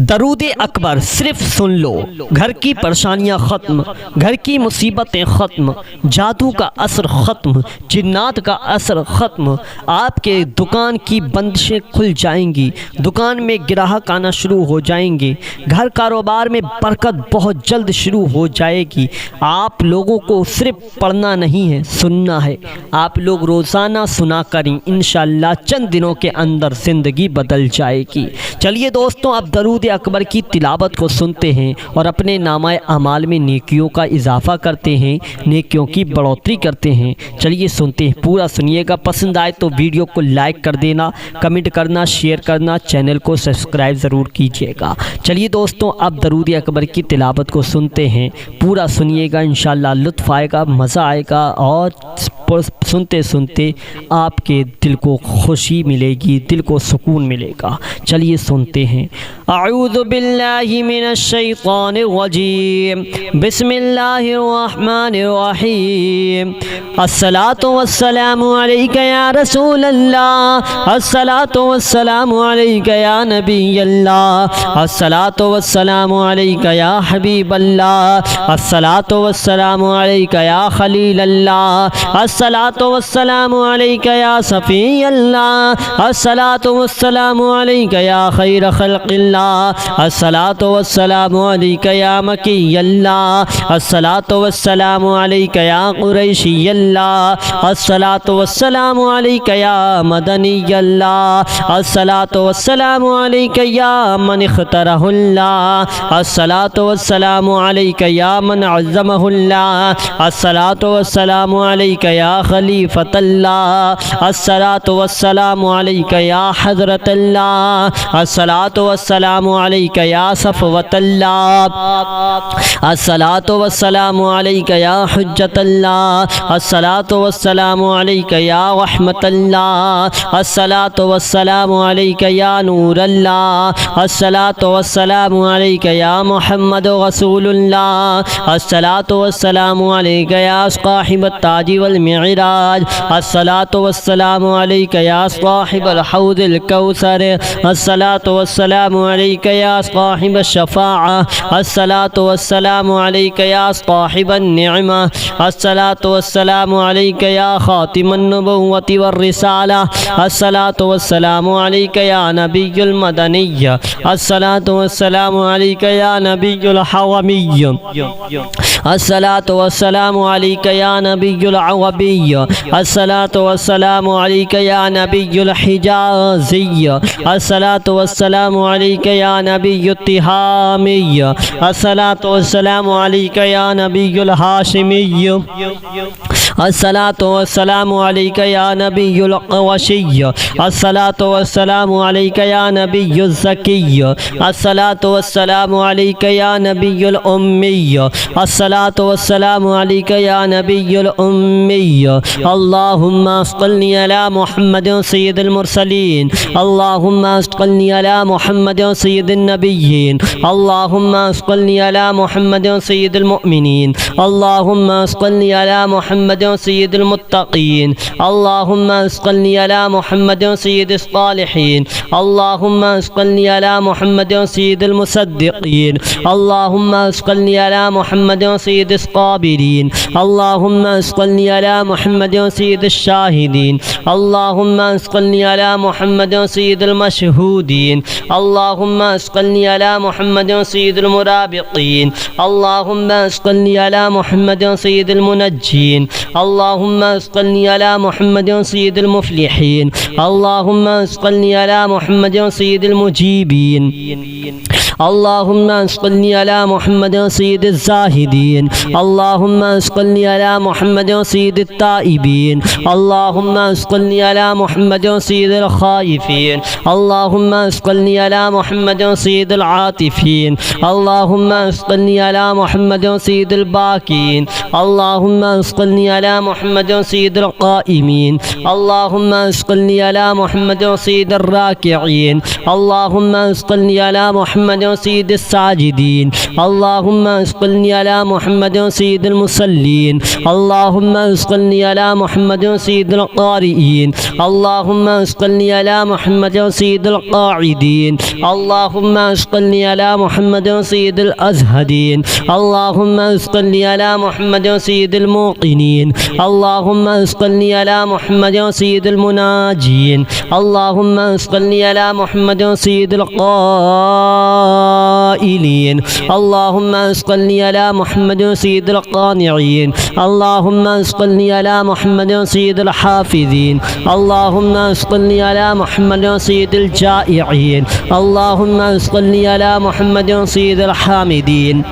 दरूद अकबर सिर्फ सुन लो, घर की परेशानियाँ ख़त्म, घर की मुसीबतें ख़त्म, जादू का असर ख़त्म, जिन्नात का असर ख़त्म। आपके दुकान की बंदिशें खुल जाएंगी, दुकान में ग्राहक आना शुरू हो जाएंगे, घर कारोबार में बरकत बहुत जल्द शुरू हो जाएगी। आप लोगों को सिर्फ पढ़ना नहीं है, सुनना है। आप लोग रोज़ाना सुना करें, इंशाअल्लाह चंद दिनों के अंदर ज़िंदगी बदल जाएगी। चलिए दोस्तों, अब दरूद अकबर की तिलावत को सुनते हैं और अपने नामाए अमाल में नेकियों का इजाफ़ा करते हैं, नेकियों की बढ़ोतरी करते हैं। चलिए सुनते हैं, पूरा सुनिएगा। पसंद आए तो वीडियो को लाइक कर देना, कमेंट करना, शेयर करना, चैनल को सब्सक्राइब ज़रूर कीजिएगा। चलिए दोस्तों, अब दरूद अकबर की तिलावत को सुनते हैं, पूरा सुनिएगा, इंशाअल्लाह लुत्फ़ आएगा, मज़ा आएगा और सुनते सुनते आपके दिल को खुशी मिलेगी, दिल को सुकून मिलेगा। चलिए सुनते हैं। अऊज़ु बिल्लाहि मिनश शैतानिर रजीम, बिस्मिल्लाहिर रहमानिर रहीम। अस्सलातु वस्सलामु अलैका या रसूल अल्लाह, अस्सलातु वस्सलामु अलैका या नबी अल्लाह, अस्सलातु वस्सलामु अलैका या हबीब अल्लाह, अस्सलातु वस्सलामु अलैका या खलील अल्लाह, अस्सलातु वस्सलामु अलैका या सफ़ी अल्लाह, अस्सलातु वस्सलामु अलैका या खैर खल्क़िल्लाह, अस्सलातु वस्सलामु अलैका या मकी अल्लाह, अस्सलातु वस्सलामु अलैका या कुरैशी अल्लाह, अस्सलातु वस्सलामु अलैका या मदनी अल्लाह, अस्सलातु वस्सलामु अलैका या मन इख्तरहुल्लाह, अस्सलातु वस्सलामु अलैका या मन अज़्ज़महुल्लाह, अस्सलातु वस्सलामु अलैका या खलीफतल्लाह, अस्सलातु वस्सलामु अलैका या हज़रतल्लाह, अस्सलातु वस्सलामु अलैका या सफ़वतल्लाह, अस्सलातु वस्सलामु अलैका या हुज्जतल्लाह, अस्सलातु वस्सलामु अलैका या रहमतल्लाह, अस्सलातु वस्सलामु अलैका या नूरल्लाह, अस्सलातु वस्सलामु अलैका या मुहम्मद रसूलुल्लाह, अस्सलातु वस्सलामु अलैका या साहिबत ताज वल मिराज, अस्सलातु वस्सलामु अलैका या साहिबल हौज़िल कौसर, अस्सलातु वस्सलामु अलैका या साहिब शफ़ाअ, अस्सलातु वस्सलामु अलैका या साहिबन निअमा, अस्सलातु वस्सलामु अलैका या खातिमुन नबुव्वति वर रिसाला, अस्सलातु वस्सलामु अलैका या नबियुल मदनिय्य, अस्सलातु वस्सलामु अलैका या नबियुल हवमिय्य, अस्सलातु वस्सलामु अलैका या नबियुल अवबिय्य, अस्सलातु वस्सलामु अलैका या नबियुल हिजाज़िय्य, अस्सलातु वस्सलामु अलैका या नबियुत तिहामिय्य, अस्सलातु वस्सलामु अलैका या नबियुल हाशिमिय्य, अस्सलातु वस्सलामु अलैका या नबियुल क़वशिय्य, अस्सलातु वस्सलामु अलैका या नबियुज़ ज़किय्य, अस्सलातु वस्सलामु अलैका या नबियुल उम्मिय्य, अस्सलातु वस्सलामु अलैका या नबियुल उम्मिय्य। अल्लाहुम्मा सल्लि अला मुहम्मद सय्यिदिल मुरसलीन, अल्लाहुम्मा सल्लि अला मुहम्मद सय्यिदिन नबिय्यीन, अल्लाहुम्मा सल्लि अला मुहम्मद सय्यिदिल मुअमिनीन, अल्लाहुम्मा सल्लि अला मुहम्मद सय्यिदिल मुत्तक़ीन, अल्लाहुम्मा सल्लि अला मुहम्मद सय्यिदिस सालिहीन, अल्लाहुम्मा सल्लि अला मुहम्मद सय्यिदिल मुसद्दिक़ीन, अल्लाहुम्मा सल्लि अला मुहम्मद सय्यिदिस क़ाबिरीन, अल्लाहुम्मा सल्लि अला मुहम्मद सय्यिदिश शाहिदीन, अल्लाहुम्मा सल्लि अला मुहम्मद सय्यिदिल मशहूदीन, अल्लाहुम्मा सल्लि अला मुहम्मद सय्यिदिल मुराबिक़ीन, अल्लाहुम्मा सल्लि अला मुहम्मद सय्यिदिल मुनज्जीन, अल्लाहुम्मा सल्लि अला मुहम्मद सय्यिदिल मुफ़्लिहीन, अल्लाहुम्मा सल्लि अला मुहम्मद सय्यिदिल मुजीबीन, अल्लाहुम्मा सल्लि अला मुहम्मद सय्यिदिज़ ज़ाहिदीन, अल्लाहुम्मा सल्लि अला मुहम्मद सय्यिदित ताइबीन, अल्लाहुम्मा सल्लि अला मुहम्मद सय्यिदिल खाइफीन, अल्लाहुम्मा सल्लि अला मुहम्मद सय्यिदिल आतिफीन, अल्लाहुम्मा सल्लि अला मुहम्मद सय्यिदिल बाकीन, अल्लाहुम्मा सल्लि अला मुहम्मद सय्यिदिल क़ाइमीन, अल्लाहुम्मा सल्लि अला मुहम्मद सय्यिदिर राकिईन, अल्लाहुम्मा सल्लि अला मुहम्मद سيد الساجدين اللهم صل على محمد سيد المصلين اللهم صل على محمد سيد القارئين اللهم صل على محمد سيد القاعدين اللهم صل على محمد سيد الأزهدين اللهم صل على محمد سيد الموقنين اللهم صل على محمد سيد المناجين اللهم صل على محمد سيد القائلين اللهم صل على محمد سيد القانعين اللهم صل على محمد سيد الحافظين اللهم صل على محمد سيد الجائعين اللهم صل على محمد سيد الحامدين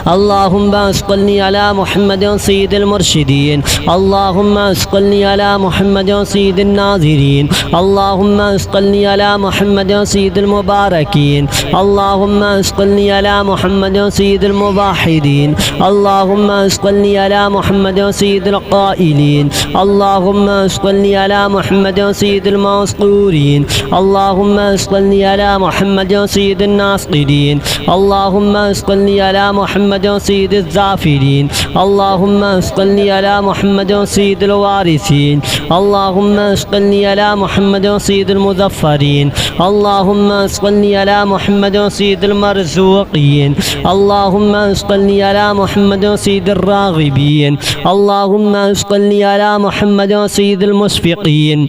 اللهم صل على محمد سيد المرشدين اللهم صل على محمد سيد الناظرين اللهم صل على محمد سيد المباركين اللهم صل على محمد سيد الموحدين اللهم صل على محمد سيد القائلين اللهم صل على محمد سيد المذكورين اللهم صل على محمد سيد الناصرين اللهم صل على محمد سيد الزافرين اللهم صل على محمد سيد الوارثين اللهم صل على محمد سيد المظفرين اللهم صل على محمد سيد المرزوقين اللهم صل على محمد سيد الراغبين اللهم صل على محمد سيد المشفقين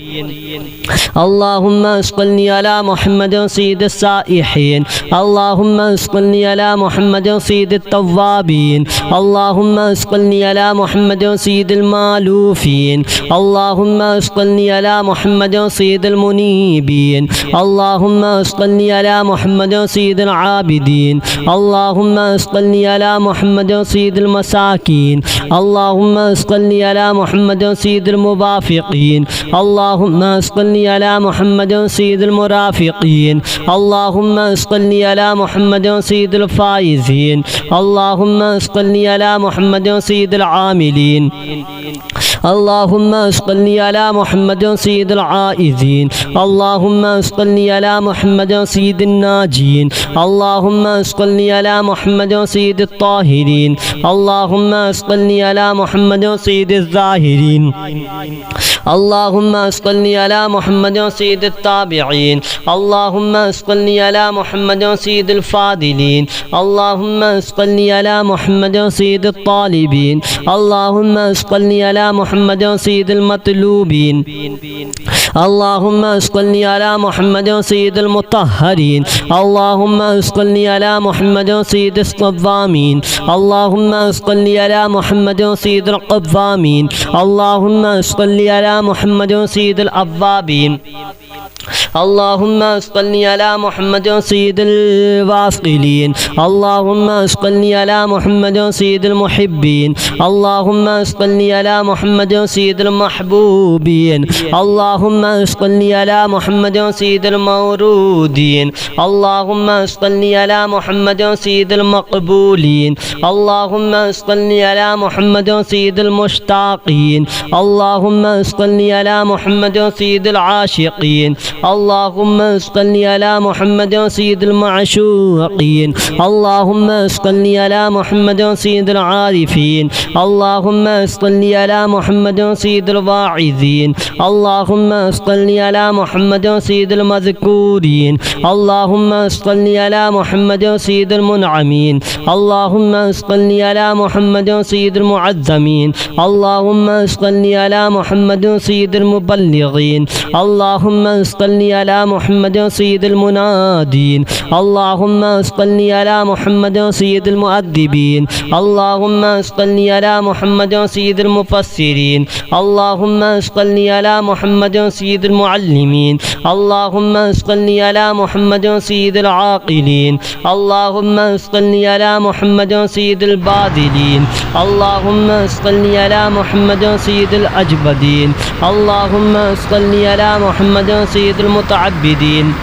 اللهم صل على محمد سيد السائحين اللهم صل على محمد سيد التوابين اللهم صل على محمد سيد المالوفين اللهم صل على محمد سيد المنيبين اللهم صل على محمد سيد العابدين اللهم صل على محمد سيد المساكين اللهم صل على محمد سيد الموافقين اللهم صل على محمد سيد المرافقين اللهم صل على محمد سيد الفائزين اللهم صل على محمد سيد العاملين اللهم صل على محمد سيد العائذين اللهم صل على محمد سيد الناجين اللهم صل على محمد سيد الطاهرين اللهم صل على محمد سيد الظاهرين اللهم صل على محمد سيد التابعين اللهم صل على محمد سيد الفاضلين اللهم صل على محمد سيد الطالبين اللهم صل على محمد سيد المطلوبين اللهم صل على محمد سيد المطهرين اللهم صل على محمد سيد الصوامين اللهم صل على محمد سيد القوامين اللهم صل على محمد سيد الأوابين اللهم صل على محمد سيد الواصلين اللهم صل على محمد سيد المحبين اللهم صل على محمد سيد المحبوبين اللهم صل على محمد سيد المورودين اللهم صل على محمد سيد المقبولين اللهم صل على محمد سيد المشتاقين اللهم صل على محمد سيد العاشقين اللهم صل على محمد سيد المعشوقين اللهم صل على محمد سيد العارفين اللهم صل على محمد سيد الواعظين اللهم صل على محمد سيد المذكورين اللهم صل على محمد سيد المنعمين اللهم صل على محمد سيد المعظمين اللهم صل على محمد سيد المبلغين اللهم صل على محمد سيد المنادين اللهم صل على محمد سيد المؤدبين اللهم صل على محمد سيد المفسرين اللهم صل على محمد سيد المعلمين اللهم صل على محمد سيد العاقلين اللهم صل على محمد سيد الباذلين اللهم صل على محمد سيد الأجبدين اللهم صل على محمد سيد المتعبدين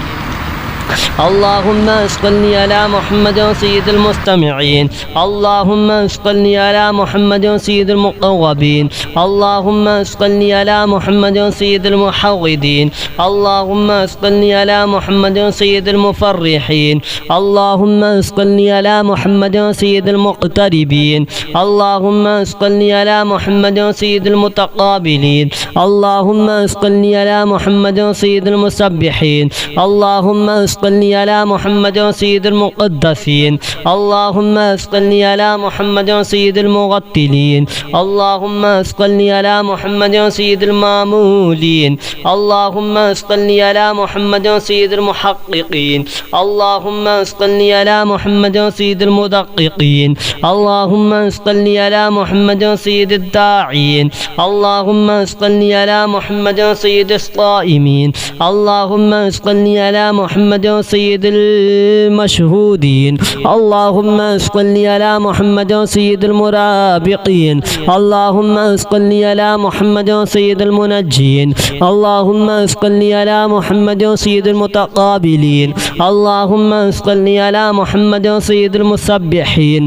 اللهم صل على محمد سيد المستمعين. اللهم صل على محمد سيد المقربين. اللهم صل على محمد سيد المحوذين. اللهم صل على محمد سيد المفرحين. اللهم صل على محمد سيد المقتربين. اللهم صل على محمد سيد المتقابلين. اللهم صل على محمد سيد المسبحين. اللهم صل على محمد سيد المقدسين. اللهم صل على محمد سيد المغتلين. اللهم صل على محمد سيد المامولين. اللهم صل على محمد سيد المحققين. اللهم صل على محمد سيد المدققين. اللهم صل على محمد سيد الداعين. اللهم صل على محمد سيد الصائمين. اللهم صل على محمد سيد المشهودين. اللهم صل على محمد سيد المرابقين. اللهم صل على محمد سيد المنجين. اللهم صل على محمد سيد المتقابلين. اللهم صل على محمد سيد المسبحين.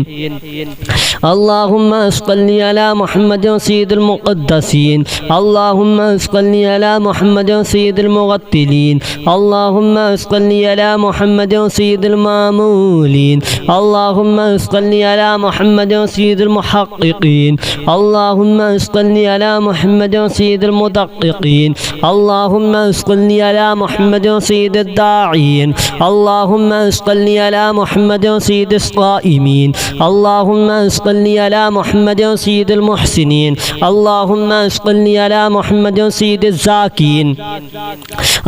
اللهم صل على محمد سيد المقدسين. اللهم صل على محمد سيد المغتلين. اللهم صل على محمد سيد المامولين. اللهم صل على محمد سيد المحققين. اللهم صل على محمد سيد المدققين. اللهم صل على محمد سيد الداعين. اللهم صل على محمد سيد الصائمين. اللهم صل على محمد سيد المحسنين. اللهم صل على محمد سيد الزاكين.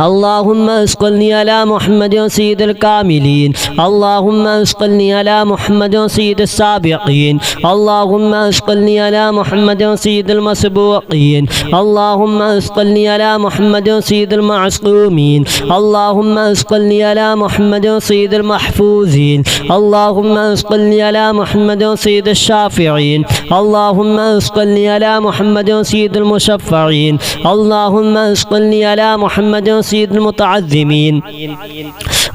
اللهم صل على محمد سيد الكاملين. اللهم صل على محمد سيد السابقين. اللهم صل على محمد سيد المسبوقين. اللهم صل على محمد سيد المعصومين. اللهم صل على محمد سيد المحفوظين. اللهم صل على محمد سيد الشافعين. اللهم صل على محمد سيد المشفعين. اللهم صل على محمد سيد المتعظمين.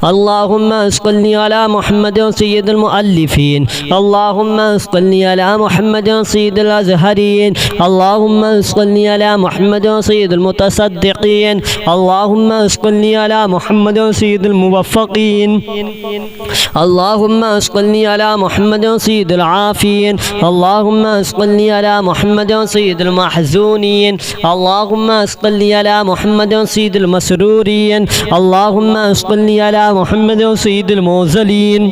اللهم صل على محمد سيد المؤلفين. اللهم صل على محمد سيد الأزهرين. اللهم صل على محمد سيد المتصدقين. اللهم صل على محمد سيد الموفقين. اللهم صل على محمد سيد العافين. اللهم صل على محمد سيد المحزونين. اللهم صل على محمد سيد المسرورين. اللهم صل على محمد سيد الموزلين.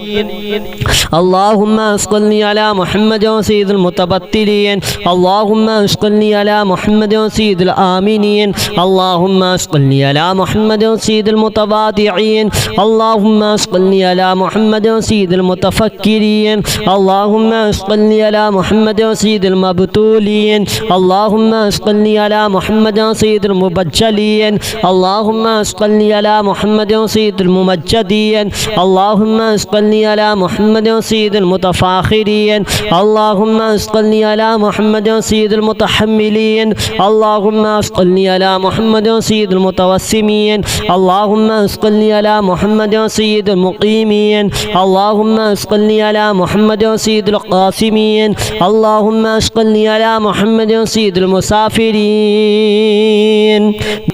اللهم صل على محمد سيد المتبتلين. اللهم صل على محمد سيد الآمنين. اللهم صل على محمد سيد المتواضعين. اللهم صل على محمد سيد المتفكرين. اللهم صل على محمد سيد المبتولين. اللهم صل على محمد سيد المبجلين. اللهم صل على محمد سيد الممجدين. اللهم صل على محمد سيد المتفاخرين. اللهم صل على محمد سيد المتحملين. اللهم صل على محمد سيد المتوسمين. اللهم صل على محمد سيد المقيمين. اللهم صل على محمد سيد القاسمين. اللهم صل على محمد سيد المسافرين.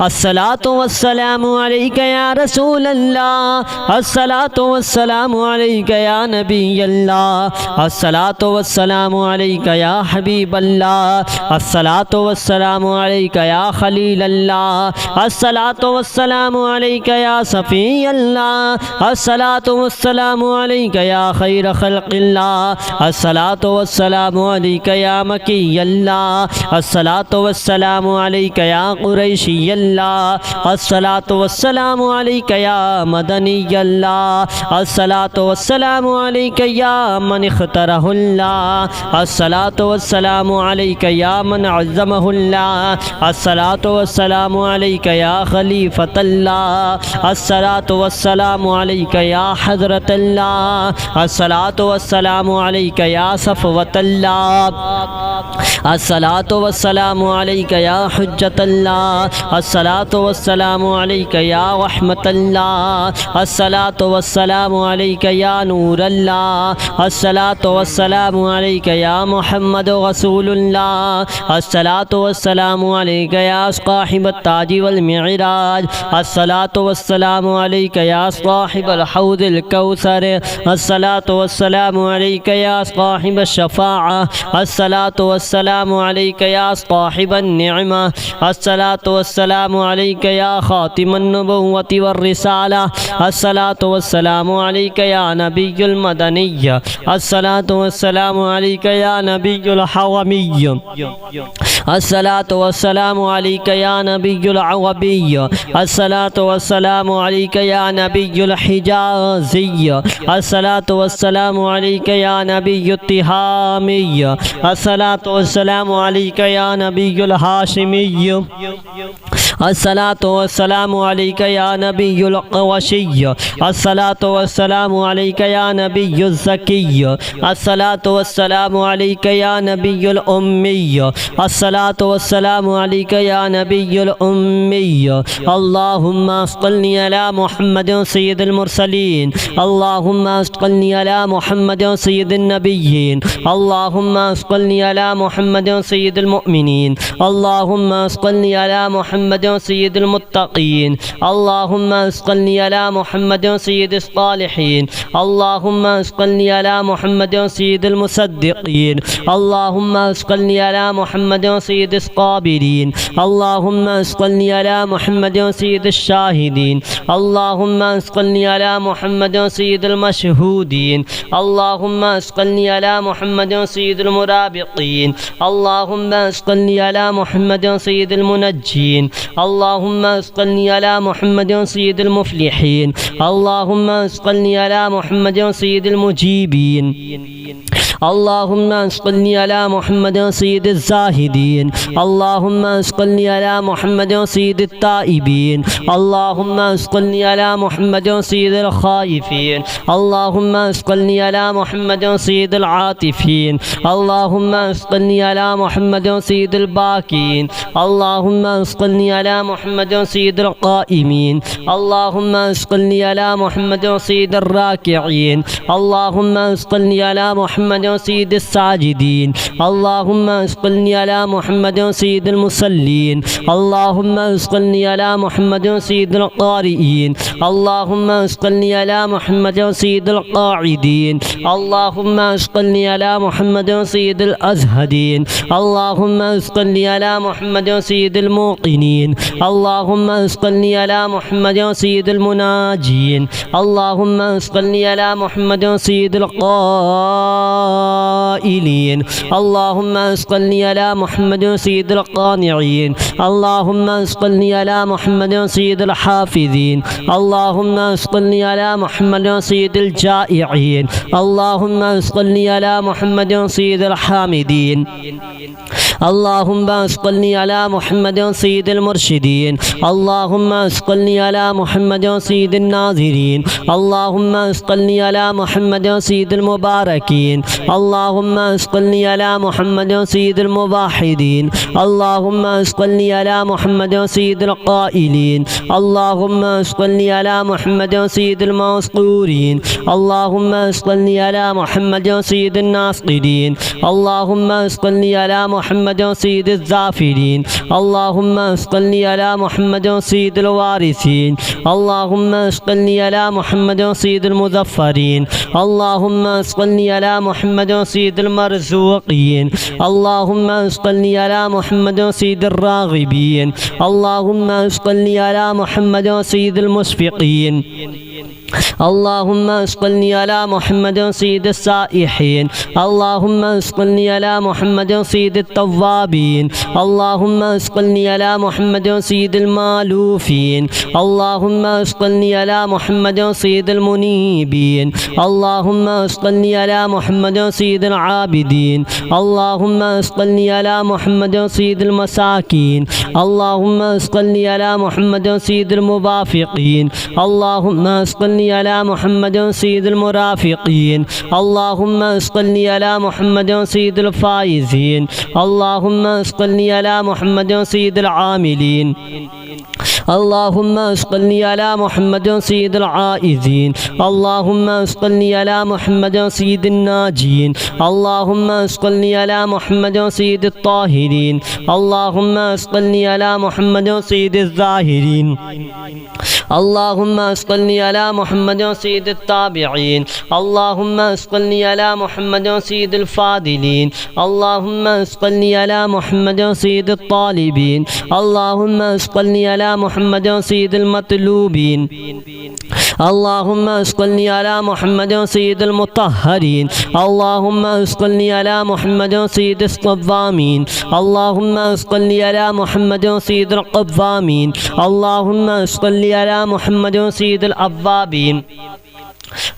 الصلاة والسلام عليك يا رسول الله. الصلاة والسلام عليك يا نبي الله. الصلاة والسلام عليك يا حبيب الله. الصلاة والسلام عليك يا خليل الله. الصلاة والسلام عليك يا صفي الله. الصلاة والسلام عليك يا خير خلق الله. الصلاة والسلام عليك يا مكي الله. الصلاة والسلام عليك يا قريشي الله. الصلاة والسلام عليك يا مدني الله. الصلاة والسلام عليك يا من اختاره الله. الصلاة والسلام عليك يا من عظمه الله. الصلاة والسلام عليك يا خليفة الله. الصلاة والسلام عليك يا حضرة الله. الصلاة والسلام عليك يا صفوة الله. अस्सलातु वस्सलामु अलैका या हुज्जतल्लाह, अस्सलातु वस्सलामु अलैका या रहमतल्लाह, अस्सलातु वस्सलामु अलैका या नूरल्लाह, अस्सलातु वस्सलामु अलैका या मुहम्मद रसूलुल्लाह, अस्सलातु वस्सलामु अलैका या साहिबत ताज वल मिअराज, अस्सलातु वस्सलामु अलैका या साहिबल हौदिल कौसर, अस्सलातु वस्सलामु अलैका या साहिबश शफाअ, अस्सलातु वस्सलामु अलैका या साहिबन निअमा, अस्सलातु वस्सलामु अलैका या खातिमन नबुव्वति वर रिसाला, अस्सलातु वस्सलामु अलैका या नबियुल मदनिय्य, अस्सलातु वस्सलामु अलैका या नबियुल हवमिय्य, अस्सलातु वस्सलामु अलैका या नबियुल अवबिय्य, अस्सलातु वस्सलामु अलैका या नबियुल हिजाज़िय्य, अस्सलातु वस्सलामु अलैका या नबियुत तिहामिय्य, अस्सलातु वस्सलामु अलैका या नबियुल हाशिमिय्य, अस्सलातु वस्सलामु अलैका या नबियुल क़वशिय्य, अस्सलातु वस्सलामु अलैका या नबियुल ज़किय्य, अस्सलातु वस्सलामु अलैका या नबियुल उम्मिय्य, अस्सलातु वस्सलामु अलैका या नबियुल उम्मिय्य, अल्लाहुम्मा सल्लि अला मुहम्मदिन सय्यिदिल मुरसलीन, अल्लाहुम्मा सल्लि अला मुहम्मदिन सय्यिदिन नबिय्यीन, अल्लाहुम्मा सल्लि अला मुहम्मदिन सय्यिदिल मुअमिनीन, अल्लाहुम्मा सल्लि अला मुहम्मदिन सय्यिदिल मुत्तक़ीन, अल्लाहुम्मा सल्लि अला मुहम्मदिन सय्यिदिस सालिहीन, अल्लाहुम्मा सल्लि अला मुहम्मदिन सय्यिदिल मुसद्दिक़ीन, अल्लाहुम्मा सल्लि अला मुहम्मदिन सय्यिदिस क़ाबिरीन, अल्लाहुम्मा सल्लि अला मुहम्मदिन सय्यिदिश शाहिदीन, अल्लाहुम्मा सल्लि अला मुहम्मदिन सय्यिदिल मशहूदीन, अल्लाहुम्मा सल्लि अला मुहम्मदिन सय्यिदिल मुराबिक़ीन, अल्लाहुम्मा सल्लि अला मुहम्मदिन सय्यिदिल मुनज्जीन, अल्लाहुम्मा सल्लि अला मुहम्मदिन सय्यिदिल मुफ़्लिहीन, अल्लाहुम्मा सल्लि अला मुहम्मदिन सय्यिदिल मुजीबीन, अल्लाहुम्मा सल्लि अला मुहम्मदिन सय्यिदिज़ ज़ाहिदीन, अल्लाहुम्मा सल्लि अला मुहम्मदिन सय्यिदित ताइबीन, अल्लाहुम्मा सल्लि अला मुहम्मदिन सय्यिदिल खाइफीन, अल्लाहुम्मा सल्लि अला मुहम्मदिन सय्यिदिल आतिफीन, अल्लाहुम्मा सल्लि अला मुहम्मदिन सय्यिदिल बाकीन, अल्लाहुम्मा सल्लि अला मुहम्मदिन सय्यिदिल क़ाइमीन, अल्लाहुम्मा सल्लि अला मुहम्मदिन सय्यिदिर राकिईन, अल्लाहुम्मा सल्लि अला मुहम्मदिन सय्यिदिस साजिदीन, अल्लाहुम्मा सल्लि अला मुहम्मदिन सय्यिदिल मुसल्लीन, अल्लाहुम्मा सल्लि अला मुहम्मदिन सय्यिदिल क़ारिईन, अल्लाहुम्मा सल्लि अला मुहम्मदिन सय्यिदिल क़ाइदीन, अल्लाहुम्मा सल्लि अला मुहम्मदिन सय्यिदिल अज़हदीन, अल्लाहुम्मा सल्लि अला मुहम्मदिन सय्यिदिल मुक़िनीन, अल्लाहुम्मा सल्लि अला मुहम्मदिन सय्यिदिल मुनाजीन, अल्लाहुम्मा सल्लि अला मुहम्मदिन सय्यिदिल क़ाइलीन, अल्लाहुम्मा सल्लि अला मुहम्मदिन सय्यिदिल क़ानिईन, अल्लाहुम्मा सल्लि अला मुहम्मदिन सय्यिदिल हाफ़िज़ीन, अल्लाहुम्मा सल्लि अला मुहम्मदिन सय्यिदिल जाइईन, अल्लाहुम्मा सल्लि अला मुहम्मदिन सय्यिदिल हामिदीन, अल्लाहुम्मा सल्लि अला मुहम्मदिन सय्यिदिल मुरशिदीन, अल्लाहुम्मा सल्लि अला मुहम्मदिन सय्यिदिन नाज़िरीन, अल्लाहुम्मा सल्लि अला मुहम्मदिन सय्यिदिल मुबारकीन, अल्लाहुम्मा सल्लि अला मुहम्मदिन सय्यिदिल मुवाहिदीन, अल्लाहुम्मा सल्लि अला मुहम्मदिन सय्यिदिल क़ाइलीन, अल्लाहुम्मा सल्लि अला मुहम्मदिन सय्यिदिल मज़कूरीन, अल्लाहुम्मा सल्लि अला मुहम्मदिन सय्यिदिन नासिरीन, अल्लाहुम्मा सल्लि अला मुहम्मदिन सय्यिदिज़ ज़ाफ़िरीन, अल्लाहुम्मा सल्लि अला मुहम्मदिन सय्यिदिल वारिसीन, अल्लाहुम्मा सल्लि अला मुहम्मदिन सय्यिदिल मुज़फ़्फ़रीन, अल्लाहुम्मा सल्लि अला मुहम्मदिन सय्यिदिल मरज़ूक़ीन, अल्लाहुम्मा सल्लि अला मुहम्मदिन सय्यिदिर राग़िबीन, अल्लाहुम्मा सल्लि अला मुहम्मदिन सय्यिदिल मुशफ़िक़ीन, अल्लाहुम्मा सल्लि अला मुहम्मदिन सय्यिदिस साइहीन, अल्लाहुम्मा सल्लि अला मुहम्मदिन सय्यिदित तव्वाबीन, अल्लाहुम्मा सल्लि अला मुहम्मदिन सय्यिदिल मालूफ़ीन, अल्लाहुम्मा सल्लि अला मुहम्मदिन सय्यिदिल मुनीबीन, अल्लाहुम्मा सल्लि अला मुहम्मदिन सय्यिदिल आबिदीन, अल्लाहुम्मा सल्लि अला मुहम्मदिन सय्यिदिल मसाकीन, अल्लाहुम्मा सल्लि अला मुहम्मदिन सय्यिदिल मुवाफ़िक़ीन, अल्लाहुम्मा सल्लि صل على محمد سيد المرافقين اللهم صل على محمد سيد الفائزين اللهم صل على محمد سيد العاملين اللهم صل على محمد سيد العائذين اللهم صل على محمد سيد الناجين اللهم صل على محمد سيد الطاهرين اللهم صل على محمد سيد الظاهرين اللهم صل على محمد سيد التابعين اللهم صل على محمد سيد الفاضلين اللهم صل على محمد سيد الطالبين اللهم صل على محمد سيد المطلوبين اللهم صل على محمد سيد المطهرين اللهم صل على محمد سيد الصوامين اللهم صل على محمد سيد القوامين اللهم صل على محمد سيد الأوابين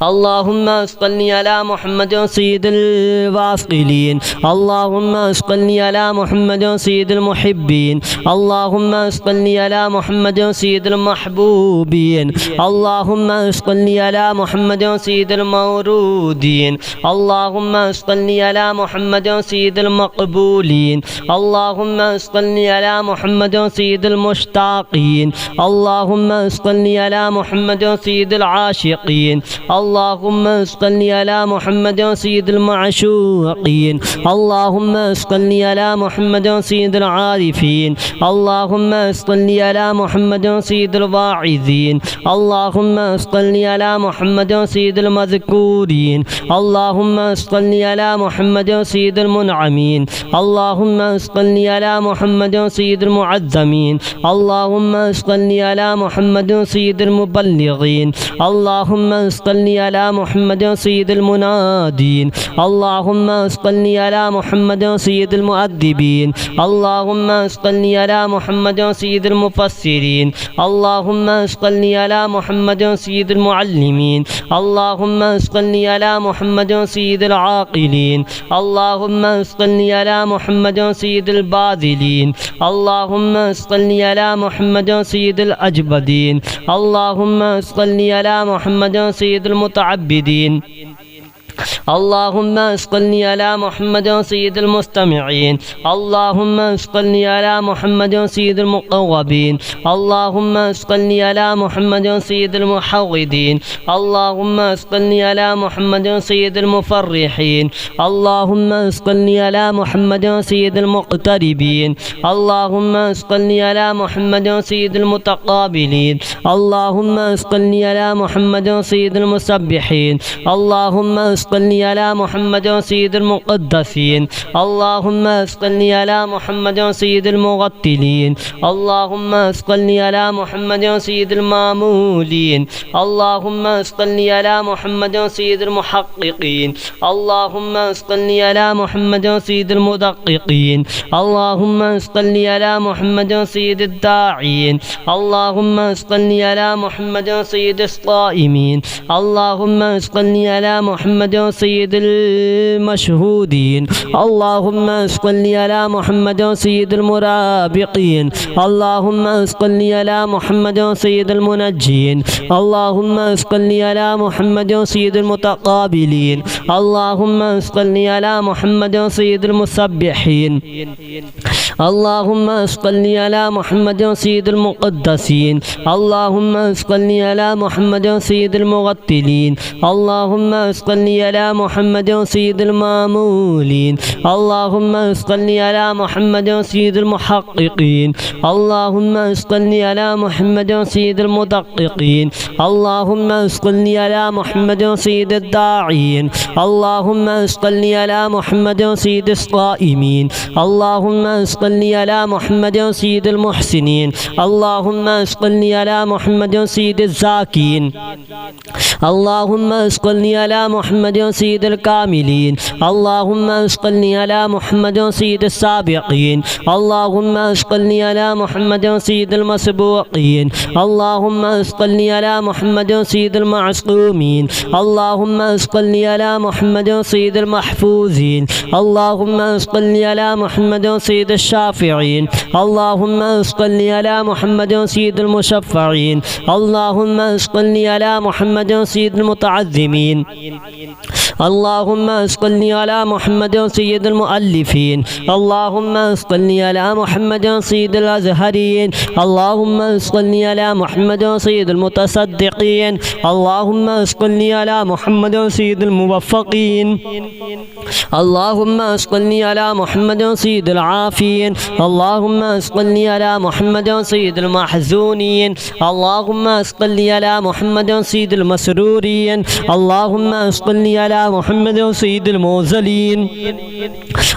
اللهم صل على محمد سيد الواصلين اللهم صل على محمد سيد المحبين اللهم صل على محمد سيد المحبوبين اللهم صل على محمد سيد المورودين اللهم صل على محمد سيد المقبولين اللهم صل على محمد سيد المشتاقين اللهم صل على محمد سيد العاشقين اللهم صل على محمد سيد المعشوقين اللهم صل على محمد سيد العارفين اللهم صل على محمد سيد الواعظين اللهم صل على محمد سيد المذكورين اللهم صل على محمد سيد المنعمين اللهم صل على محمد سيد المعظمين اللهم صل على محمد سيد المبلغين اللهم صل على محمد سيد المنادين اللهم صل على محمد سيد المؤدبين اللهم صل على محمد سيد المفسرين اللهم صل على محمد سيد المعلمين اللهم صل على محمد سيد العاقلين اللهم صل على محمد سيد الباذلين اللهم صل على محمد سيد الأجبدين اللهم صل على محمد سيد المتعبدين اللهم صل على محمد سيد المستمعين اللهم صل على محمد سيد المقوبين اللهم صل على محمد سيد المحوذين اللهم صل على محمد سيد المفرحين اللهم صل على محمد سيد المقتربين اللهم صل على محمد سيد المتقابلين اللهم صل على محمد سيد المسبحين اللهم صل على محمد سيد المقدسين اللهم صل على محمد سيد المغتلين اللهم صل على محمد سيد المامولين اللهم صل على محمد سيد المحققين اللهم صل على محمد سيد المدققين اللهم صل على محمد سيد الداعين اللهم صل على محمد سيد الصائمين اللهم صل على محمد سيد المشهودين اللهم صل على محمد سيد المرابقين اللهم صل على محمد سيد المنجين اللهم صل على محمد سيد المتقابلين اللهم صل على محمد سيد المسبحين اللهم صل على محمد سيد المقدسين اللهم صل على محمد سيد المغتلين اللهم صل على محمد سيد المامولين اللهم صل على محمد سيد المحققين اللهم صل على محمد سيد المدققين اللهم صل على محمد سيد الداعين اللهم صل على محمد سيد الصائمين اللهم صل على محمد سيد المحسنين اللهم صل على محمد سيد الزاكين اللهم صل على محمد محمد سيد الكاملين اللهم اشغلني على محمد سيد السابقين اللهم اشغلني على محمد سيد المسبوقين اللهم اشغلني على محمد سيد المعصومين اللهم اشغلني على محمد سيد المحفوظين اللهم اشغلني على محمد سيد الشافعين اللهم اشغلني على محمد سيد المشفعين اللهم اشغلني على محمد سيد المتعظمين اللهم اشغلني على محمد سيد المؤلفين اللهم اشغلني على محمد سيد الازهرين اللهم اشغلني على محمد سيد المتصدقين اللهم اشغلني على محمد سيد الموفقين اللهم اشغلني على محمد سيد العافين اللهم اشغلني على محمد سيد المحزونين اللهم اشغلني على محمد سيد المسرورين اللهم اشغلني على محمد سيد الموزلين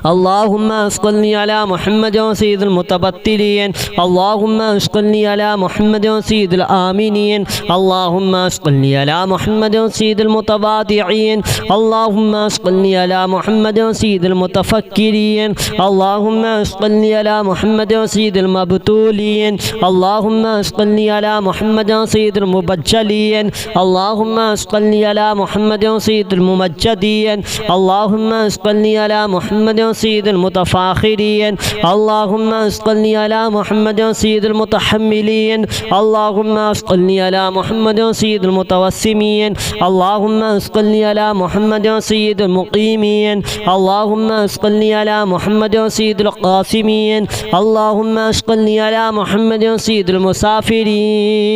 اللهم اشغلني على محمد سيد المتبتلين اللهم اشغلني على محمد سيد الآمنين اللهم اشغلني على محمد سيد المتواضعين اللهم اشغلني على محمد سيد المتفكرين اللهم اشغلني على محمد سيد المبتولين اللهم اشغلني على محمد سيد المبجلين اللهم اشغلني على محمد سيد الممجدين اللهم اشغلني على محمد سيد المتفاخرين اللهم اشغلني على محمد سيد المتحملين اللهم اشغلني على محمد سيد المتوسمين اللهم اشغلني على محمد سيد المقيمين اللهم اشغلني على محمد سيد القاسمين اللهم اشغلني على محمد سيد المسافرين.